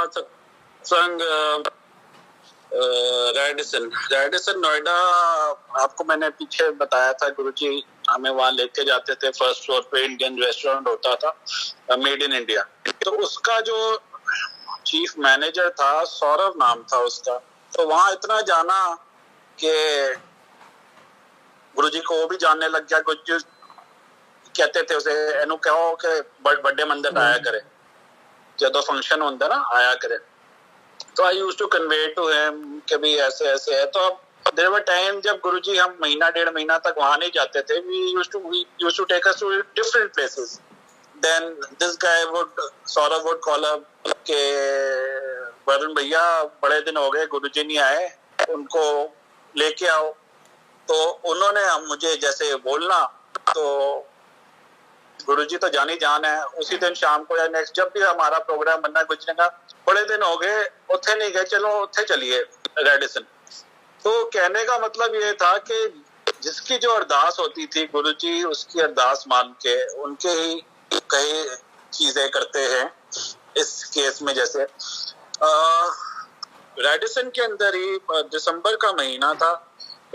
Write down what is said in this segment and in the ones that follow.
सत्संग रेडिसन नोएडा, आपको मैंने पीछे बताया था, गुरुजी हमें वहाँ लेके जाते थे। फर्स्ट फ्लोर पे इंडियन रेस्टोरेंट होता था, मेड इन इंडिया। तो उसका जो चीफ मैनेजर था, सौरभ नाम था उसका, तो वहाँ इतना जाना कि गुरुजी को वो भी जानने लग गया। गुरुजी कहते थे उसे, एनु कहो कि बर्थडे मंदिर आया करे, जो फंक्शन होता ना आया करे। तो I used to convey to him कि भी ऐसे ऐसे है। तो अब देयर वर टाइम जब गुरुजी हम महीना डेढ़ महीना तक वहां नहीं जाते थे। We used to take us to different places. Then this guy would, Saurabh would call up के वरुण भैया बड़े दिन हो गए गुरुजी नहीं आए, उनको लेके आओ। तो उन्होंने मुझे जैसे बोलना, तो गुरुजी तो जानी जान है। उसी दिन शाम को या नेक्स्ट जब भी हमारा प्रोग्राम बनना गुजरे का, बड़े दिन हो गए उत्थे नहीं गए, चलो उत्थे चलिए रेडिसन। तो कहने का मतलब ये था कि जिसकी जो अरदास होती थी, गुरुजी उसकी अरदास मान के उनके ही कई चीजें करते हैं। इस केस में जैसे रेडिसन के अंदर ही दिसंबर का महीना था,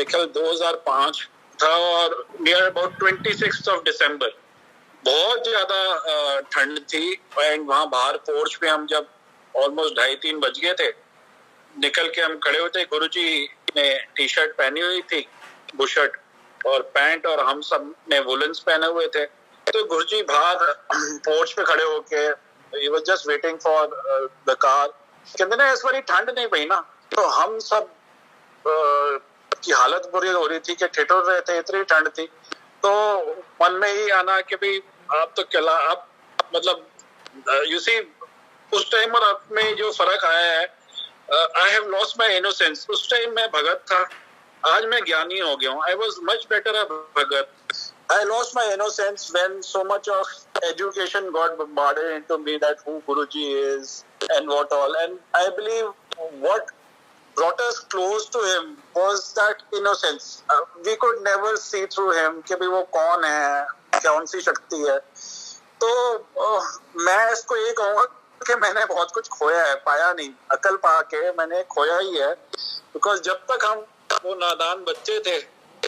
कल 2005 था, और नियर अबाउट 26 ऑफ दिसंबर बहुत ज्यादा ठंड थी। एंड वहां बाहर पोर्च पे हम जब ऑलमोस्ट 2:30-3 बज गए थे, निकल के हम खड़े हुए थे। गुरुजी ने टी शर्ट पहनी हुई थी, बुशर्ट और पैंट, और हम सब ने वुलन्स पहने हुए थे। तो गुरुजी बाहर पोर्च पे खड़े होके he was just waiting for the car. कहते ना इस बारी ठंड नहीं पई ना, तो हम सब की हालत बुरी हो रही थी कि ठिठुर रहे थे, इतनी ठंड थी। तो मन में ही आना कि भाई आप तो चला, आप मतलब यू सी उस टाइम और अब में जो फर्क आया है। I have lost my innocence. उस टाइम मैं भगत था, आज मैं ज्ञानी हो गया हूँ। I was much better a Bhagat. I lost my innocence when so much of education got bombarded into me that who Guruji is and what all. And I believe what brought us close to him was that innocence. We could never see through him कि भी वो कौन है, कौन सी शक्ति है। तो मैं इसको ये कहूँगा कि मैंने बहुत कुछ खोया है, पाया नहीं। अकल पाके मैंने खोया ही है। बिकॉज जब तक हम वो नादान बच्चे थे,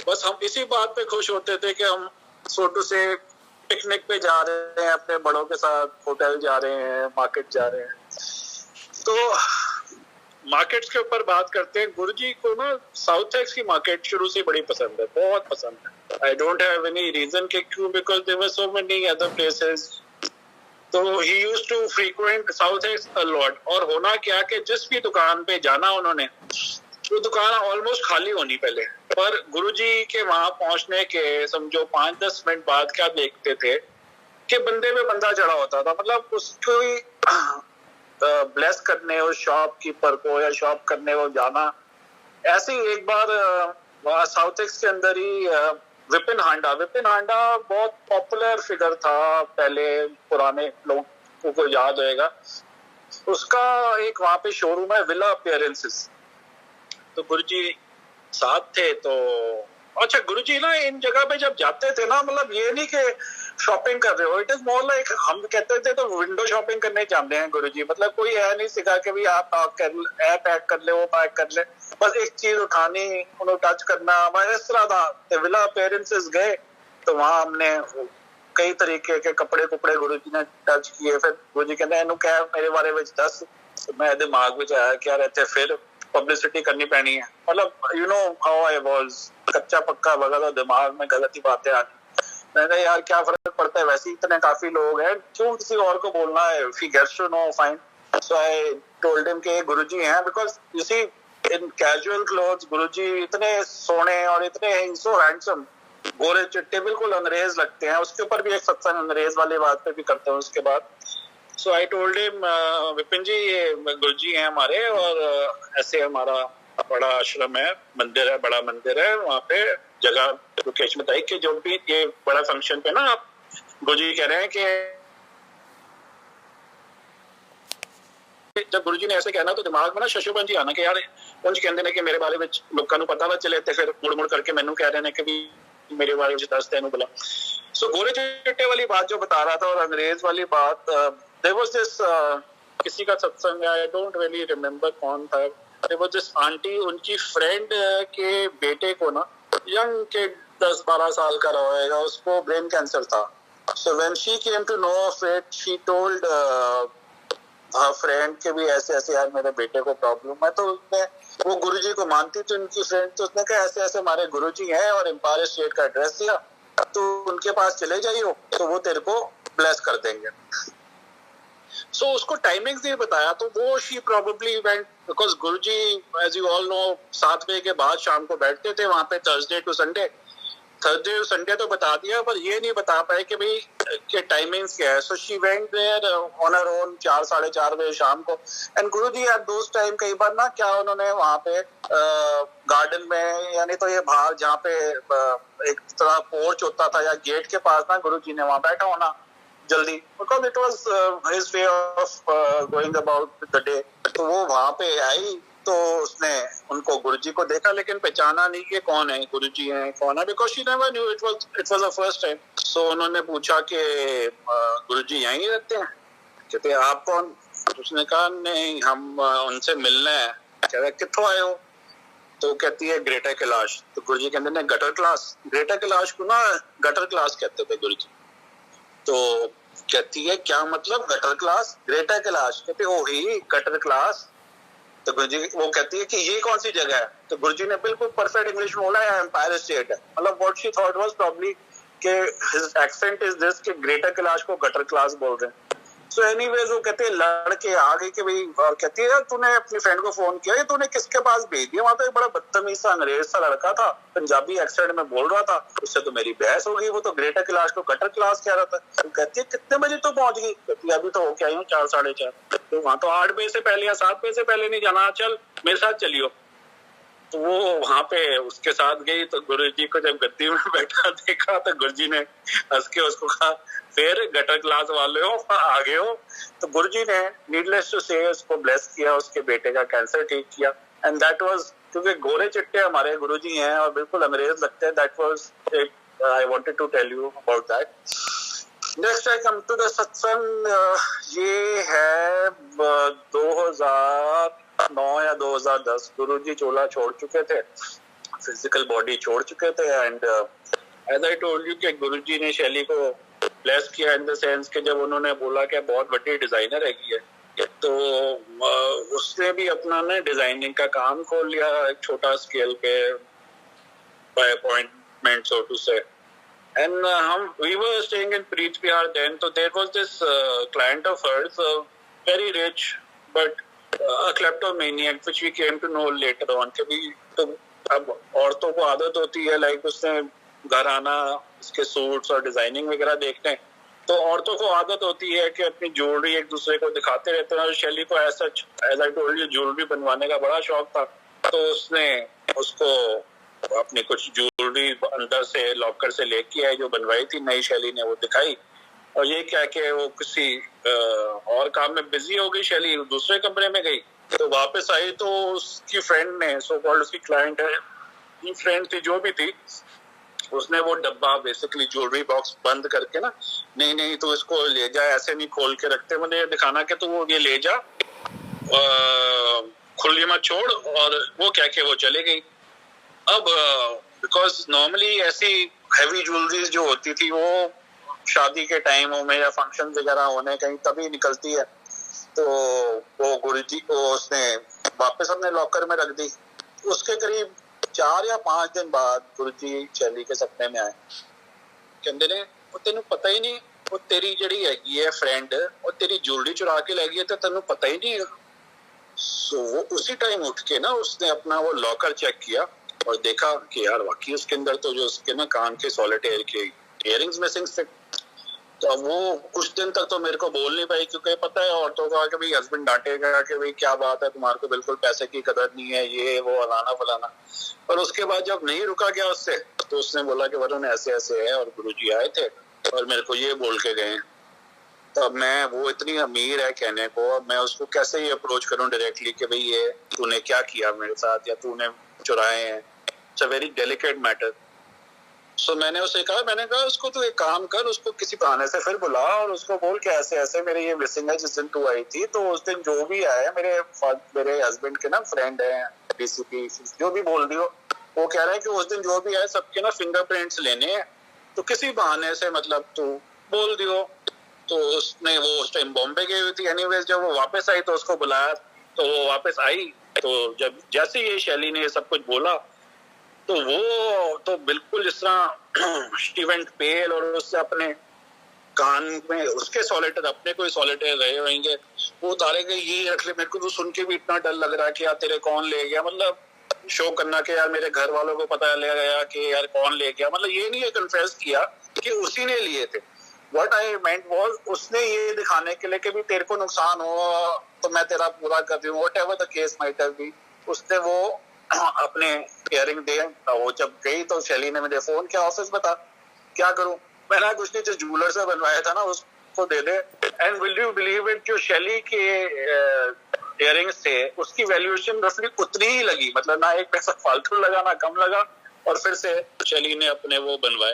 बस हम इसी बात पे खुश होते थे कि हम सोटू से पिकनिक पे जा रहे हैं, अपने बड़ों के साथ होटल जा रहे हैं, मार्केट जा रहे हैं। तो मार्केट्स के ऊपर बात करते हैं। गुरुजी को ना साउथ एक्स की मार्केट शुरू से बड़ी पसंद है, बहुत पसंद है। I don't have any reason कि क्यों, because there were so many other places. तो he used to frequent South Ex a lot. और होना क्या कि जिस भी दुकान पे जाना उन्होंने, वो दुकान ऑलमोस्ट खाली होनी पहले, पर गुरुजी के वहां पहुंचने के समझो 5-10 मिनट बाद क्या देखते थे कि बंदे पे बंदा चढ़ा होता था। मतलब उसको ही ब्लेस करने उस शॉपकीपर को या शॉप करने को जाना। ऐसे ही एक बार वहाँ साउथ एक्स के अंदर ही विपिन हांडा बहुत पॉपुलर फिगर था पहले, पुराने लोगों को याद होएगा। उसका एक वहाँ पे शोरूम है, विला अपीयरेंसेस। तो गुरुजी साथ थे। तो अच्छा, गुरुजी ना इन जगह पे जब जाते थे ना, मतलब ये नहीं कि शॉपिंग कर रहे हो, इट इज मोर लाइक हम कहते थे तो विंडो शॉपिंग करने जाते हैं गुरुजी। मतलब कोई है नहीं सिखा के भी आप पैक कर ले, वो पैक कर ले, बस एक चीज उठानी, उन्हें टच करना, इस तरह था। तो विला अपीयरेंसेस गए, तो वहां हमने कई तरीके के कपड़े गुरुजी ने टच किए। फिर गुरुजी कहते हैं क्या मेरे बारे में दस। मैं दिमाग में आया क्या रहते, फिर पब्लिसिटी करनी पैनी है। मतलब you know how I was, कच्चा पक्का बगल और दिमाग में गलत ही बातें आनी। मैंने यार क्या फर्क पड़ता है, वैसे इतने काफी लोग हैं, क्यों किसी और को बोलना है। If he gets to know fine. So I told him कि गुरुजी हैं, because you see in casual clothes Guruji इतने सोने और इतने सो हैंडसम, गोरे चिट्टे, बिल्कुल अंग्रेज लगते हैं। उसके ऊपर भी एक सत्संग अंग्रेज वाली बात पे भी करते हैं उसके बाद। सो आई टोल्ड हिम विपिन जी ये गुरुजी हैं हमारे, और ऐसे हमारा बड़ा आश्रम है, मंदिर है, बड़ा मंदिर है, वहाँ पे जगह लोकेशन बताई कि जो भी ये बड़ा फंक्शन पे ना आप गुरुजी कह रहे हैं कि जब गुरुजी ने ऐसे कहना तो दिमाग में ना शशुबन जी आना कि यार उंज कहते हैं कि मेरे बारे में लोगों को पता ना चले, तो फिर मुड़ करके मैनू कह रहे हैं कि भी मेरे बारे में दस तेनू बोला। सो गोरे चिट्टे वाली बात जो बता रहा था और अंग्रेज वाली बात, there was this किसी का सत्संग है, आई डोंट रियली रिमेम्बर कौन था, वो दिस आंटी, उनकी फ्रेंड के बेटे को ना, यंग के 10-12 साल का रहेगा, उसको ब्रेन कैंसर था. So when she came to know of it, she told friend के भी ऐसे ऐसे यार मेरे बेटे को प्रॉब्लम है. तो उसने, वो गुरुजी को मानती थी उनकी फ्रेंड, तो उसने कहा ऐसे ऐसे हमारे गुरुजी हैं और एम्पायर स्टेट का एड्रेस दिया, तो उनके पास चले जाइयो, तो वो तेरे को ब्लेस कर देंगे. सो उसको टाइमिंग्स नहीं बताया, तो वो she probably went, because Guruji as you all know 7 बजे के बाद शाम को बैठते थे वहां पे, थर्सडे टू संडे तो बता दिया, पर ये नहीं बता पाए कि भाई के टाइमिंग्स क्या है. So she went there on her own 4-4:30 बजे शाम को. And Guruji at those time कई बार ना क्या उन्होंने वहां पे गार्डन में, यानी तो ये बाहर जहाँ पे एक तरह पोर्च होता था या गेट के पास ना, गुरुजी ने वहां बैठा होना जल्दी, because it was his way of going about the day. तो वो वहां पे आई, तो उसने उनको गुरुजी को देखा, लेकिन पहचाना नहीं कि कौन है, गुरुजी हैं कौन है, because she never knew, it was the first time. So उन्होंने पूछा कि गुरुजी यहीं रहते हैं. कहते आप कौन? उसने कहा नहीं, हम उनसे मिलने हैं. कह रहे कित्थों आए हो? तो कहती है ग्रेटर कैलाश. तो गुरुजी कहते हैं गटर क्लास. ग्रेटर कैलाश को ना गटर क्लास कहते थे गुरुजी. तो कहती है क्या मतलब गटर क्लास? ग्रेटर कैलाश. कहते ओ ही गटर क्लास. तो गुरुजी, वो कहती है कि ये कौन सी जगह है? तो गुरुजी ने बिल्कुल परफेक्ट इंग्लिश में बोला है एम्पायर स्टेट है. मतलब what she thought was probably कि हिज एक्सेंट इज दिस कि ग्रेटर कैलाश को गटर क्लास बोल रहे हैं. सो एनीवेज वो कहते हैं लड़के आ गए कि भाई, और कहती है यार तूने अपनी फ्रेंड को फोन किया, ये तूने किसके पास भेज दिया? वहां तो एक बड़ा बदतमीज सा अंग्रेज सा लड़का था, पंजाबी एक्सेंट में बोल रहा था, उससे तो मेरी बहस हो गई. वो तो ग्रेटर क्लास को गटर क्लास कह रहा था. तो कहती है कितने बजे तो पहुंच गई? कहती है अभी तो होके आई हूँ 4-4:30. तो वहां तो 8 बजे से पहले या 7 बजे से पहले नहीं जाना, चल मेरे साथ चलियो. तो वो वहां पे उसके साथ गई. तो गुरुजी को जब गद्दी में बैठा देखा, तो गुरुजी ने हंस के उसको कहा फिर गटर क्लास वाले हो, आगे हो. तो गुरुजी ने नीडलेस टू से उसको ब्लेस किया, उसके बेटे का कैंसर ठीक किया. एंड दैट वाज, क्योंकि गोरे चिट्टे हमारे गुरुजी हैं और बिल्कुल अंग्रेज लगते हैं, that was I wanted to tell you about that. Next I come to the satsang. ये है 2009 या 2010. गुरुजी चोला छोड़ चुके थे, फिजिकल बॉडी छोड़ चुके थे. And as I told you कि गुरुजी ने शैली को ब्लेस किया इन द सेंस कि जब उन्होंने बोला कि बहुत बड़ी डिजाइनर है, तो उसने भी अपना ना डिजाइनिंग का काम खोल लिया एक छोटा स्केल पे, बाय अपॉइंटमेंट सो टू से. And we were staying in Preet Vihar then, so there was this client of hers, very rich, but a kleptomaniac, which we came to know later on. कि भी तो अब औरतों को आदत होती है, लाइक उसने घर आना, उसके सूट्स और डिजाइनिंग वगैरह देखने, तो औरतों को आदत होती है कि अपनी ज्वेलरी एक दूसरे को दिखाते रहते हैं. शैली को ऐसा, as I told you, jewellery बनवाने का बड़ा शौक था. तो उसने उसको अपनी कुछ ज्वेलरी अंदर से लॉकर से लेके आई, जो बनवाई थी नई शैली ने, वो दिखाई. और ये क्या कि वो किसी और काम में बिजी हो गई. शैली दूसरे कमरे में गई, तो वापस आई तो उसकी फ्रेंड ने, सो कॉल्ड उसकी क्लाइंट है, फ्रेंड थी जो भी थी, उसने वो डब्बा बेसिकली ज्वेलरी बॉक्स बंद करके ना, नहीं नहीं तो इसको ले जा, ऐसे नहीं खोल के रखते, मुझे दिखाना कि तू वो ये ले जा, खुली मत छोड़. और वो क्या कि वो चले गई. अब बिकॉज नॉर्मली ऐसी हैवी ज्वेलरी जो होती थी वो शादी के टाइमों में या फंक्शन वगैरह होने कहीं तभी निकलती है. तो वो गुरुजी को उसने वापस अपने लॉकर में रख दी. उसके करीब 4 या 5 दिन बाद गुरुजी शैली के सपने में आए. कहते ने वो तेन पता ही नहीं, वो तेरी जड़ी हैगी है फ्रेंड, वो तेरी ज्वेलरी चुरा के ले गई, तो तेन पता ही नहीं. सो वो उसी टाइम उठ के ना उसने अपना वो लॉकर चेक किया और देखा कि यार वाकई उसके अंदर तो जो उसके ना कान के सॉलिटेयर के इयररिंग्स मिसिंग थे. तो अब वो कुछ दिन तक तो मेरे को बोल नहीं पाई, क्योंकि पता है औरतों का कि भाई हस्बैंड डांटेगा कि भाई क्या बात है, तुम्हारे को बिल्कुल पैसे की कदर नहीं है, ये वो फलाना फलाना. पर उसके बाद जब नहीं रुका गया उससे, तो उसने बोला कि वरुण ऐसे ऐसे है और गुरुजी आए थे और मेरे को ये बोल के गए. तो अब मैं, वो इतनी अमीर है कहने को, अब मैं उसको कैसे ही अप्रोच करूं डायरेक्टली कि भाई ये तूने क्या किया मेरे साथ, या तूने चुराए हैं. It's a very delicate matter. So मैंने उसे कहा, मैंने कहा उसको तू एक काम कर, उसको किसी बहाने से फिर बुला और उसको बोल के ऐसे ऐसे मेरे ये मिसिंग है, जिस दिन तू आई थी तो उस दिन जो भी आया मेरे हस्बैंड के ना फ्रेंड है डीसीपी, जो भी बोल दियो, वो कह रहा है कि उस दिन जो भी आए सबके ना फिंगरप्रिंट्स लेने हैं, तो किसी बहाने से मतलब तू बोल दियो। तो उसने, वो उस टाइम बॉम्बे गई हुई थी एनीवेज, जब वो वापस आई तो उसको बुलाया, तो वो वापस आई, तो जब जैसे ये शैली ने सब कुछ बोला तो वो तो बिल्कुल जिस तरह स्टीवन पेल और उससे अपने कान में उसके सॉलिटर, अपने कोई सॉलिटर रहे होंगे, वो उतारे गए, ये रख ले, मेरे को तो सुन के भी इतना डर लग रहा है कि यार तेरे कौन ले गया, मतलब शो करना कि यार मेरे घर वालों को पता ले गया कि यार कौन ले गया, मतलब ये नहीं कन्फेस किया कि उसी ने लिए थे। व्हाट आई मेंट वाज, उसने ये दिखाने के लिए कि भी तेरे को नुकसान हो तो मैं तेरा पूरा कर दूं, whatever the case might have been, उसने वो अपने हियरिंग दे। वो जब गई तो शैली ने मुझे फोन किया, ऑफिस बता क्या करूं, मैंने कुछ नहीं, जो जूलर से बनवाया था ना उसको दे दे। And will you believe it, जो शैली के इयरिंग्स थे उसकी वैल्यूएशन रफली उतनी ही लगी, मतलब ना एक पैसा फालतू लगा ना कम लगा, और फिर से शैली ने अपने वो बनवाए।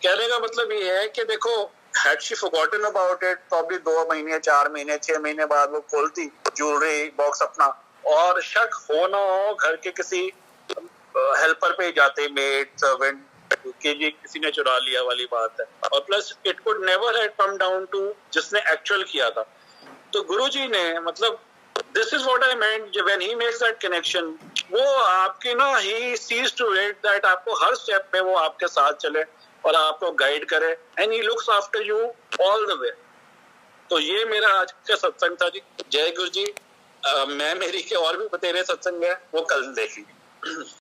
कहने का मतलब ये है कि देखो, had she forgotten about it, probably 2 महीने 4 महीने 6 महीने बाद वो खोलती ज्वेलरी बॉक्स अपना, और शक हो ना हो घर के किसी हेल्पर पे जाते, मेड सर्वेंट, कि जी किसी ने चुरा लिया वाली बात है। और plus it could never have come down to जिसने एक्चुअल किया था। तो गुरुजी ने, मतलब this is what I meant when he makes that connection, वो आपकी ना, he sees to it that आपको हर स्टेप पे वो आपके साथ चले और आपको गाइड करे, and he looks after you all the way. तो ये मेरा आज का सत्संग था जी। जय गुरु जी। मैं मेरी के और भी बतेरे सत्संग है, वो कल देखेंगे।